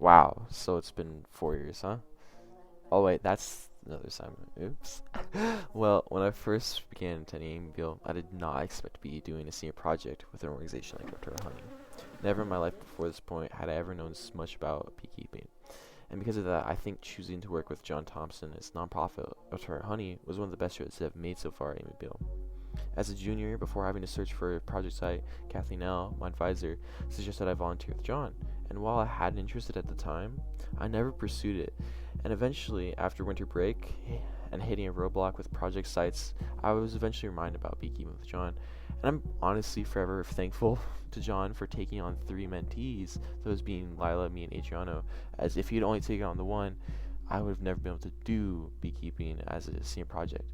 Wow, so it's been 4 years, huh? Oh wait, that's another assignment. Oops. Well, when I first began attending AMBL, I did not expect to be doing a senior project with an organization like Dr. Honey. Never in my life before this point had I ever known this much about beekeeping. And because of that, I think choosing to work with John Thompson, his nonprofit Dr. Honey, was one of the best choices I've made so far at AMBL. As a junior, before having to search for a project site, Kathleen L., my advisor, suggested I volunteer with John. And while I hadn't interested at the time, I never pursued it. And eventually, after winter break and hitting a roadblock with project sites, I was eventually reminded about beekeeping with John. And I'm honestly forever thankful to John for taking on 3 mentees, those being Lila, me, and Adriano, as if he'd only taken on the one, I would have never been able to do beekeeping as a senior project.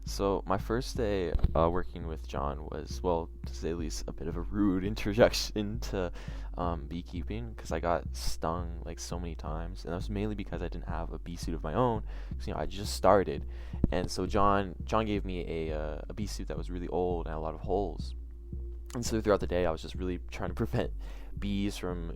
So my first day working with John was, well, to say the least, a bit of a rude introduction to beekeeping, because I got stung like so many times, and that was mainly because I didn't have a bee suit of my own, because I just started, and so John gave me a bee suit that was really old and had a lot of holes, and so throughout the day I was just really trying to prevent bees from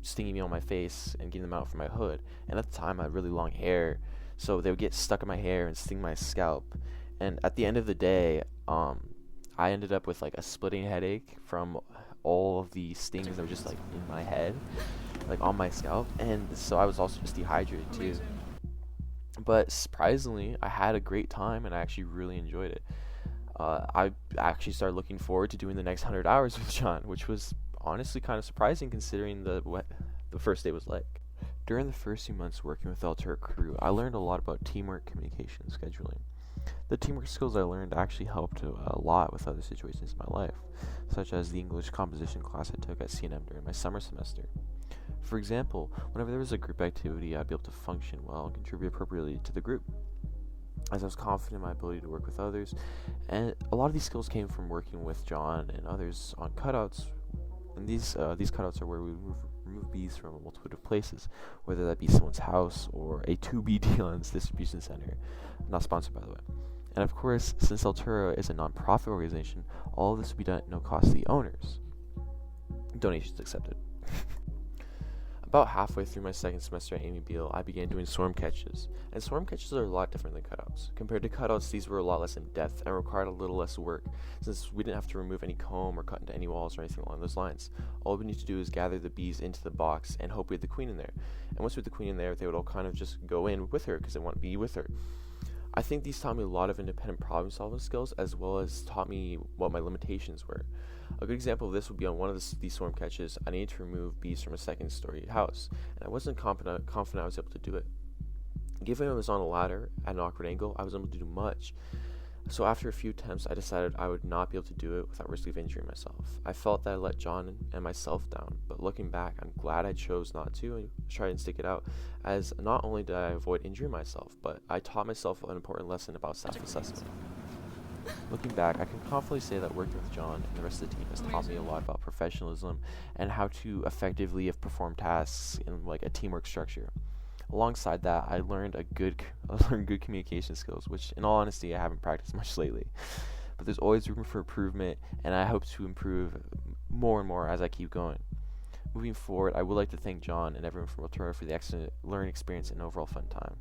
stinging me on my face and getting them out from my hood. And at the time I had really long hair, so they would get stuck in my hair and sting my scalp. And at the end of the day, I ended up with like a splitting headache from all of the stings that were just like in my head, like on my scalp. And so I was also just dehydrated too. But surprisingly, I had a great time and I actually really enjoyed it. I actually started looking forward to doing the next 100 hours with John, which was honestly kind of surprising considering what the first day was like. During the first few months working with the Altura crew, I learned a lot about teamwork, communication, and scheduling. The teamwork skills I learned actually helped a lot with other situations in my life, such as the English composition class I took at C&M during my summer semester. For example, whenever there was a group activity, I'd be able to function well and contribute appropriately to the group, as I was confident in my ability to work with others, and a lot of these skills came from working with John and others on cutouts. And these cutouts are where we remove bees from a multitude of places, whether that be someone's house or a 2B Deal's distribution center. Not sponsored, by the way. And of course, since Altura is a non-profit organization, all of this will be done at no cost to the owners. Donations accepted. About halfway through my second semester at Amy Beale, I began doing swarm catches. And swarm catches are a lot different than cutouts. Compared to cutouts, these were a lot less in depth and required a little less work, since we didn't have to remove any comb or cut into any walls or anything along those lines. All we need to do is gather the bees into the box and hope we had the queen in there. And once we had the queen in there, they would all kind of just go in with her because they want to be with her. I think these taught me a lot of independent problem solving skills, as well as taught me what my limitations were. A good example of this would be on one of these swarm catches. I needed to remove bees from a second-story house, and I wasn't confident I was able to do it. Given I was on a ladder at an awkward angle, I wasn't able to do much. So after a few attempts, I decided I would not be able to do it without risk of injuring myself. I felt that I let John and myself down, but looking back, I'm glad I chose not to and try and stick it out, as not only did I avoid injuring myself, but I taught myself an important lesson about self-assessment. Looking back, I can confidently say that working with John and the rest of the team has taught me a lot about professionalism and how to effectively perform tasks in like a teamwork structure. Alongside that, I learned good communication skills, which in all honesty I haven't practiced much lately. But there's always room for improvement, and I hope to improve more and more as I keep going. Moving forward, I would like to thank John and everyone from Altura for the excellent learning experience and overall fun time.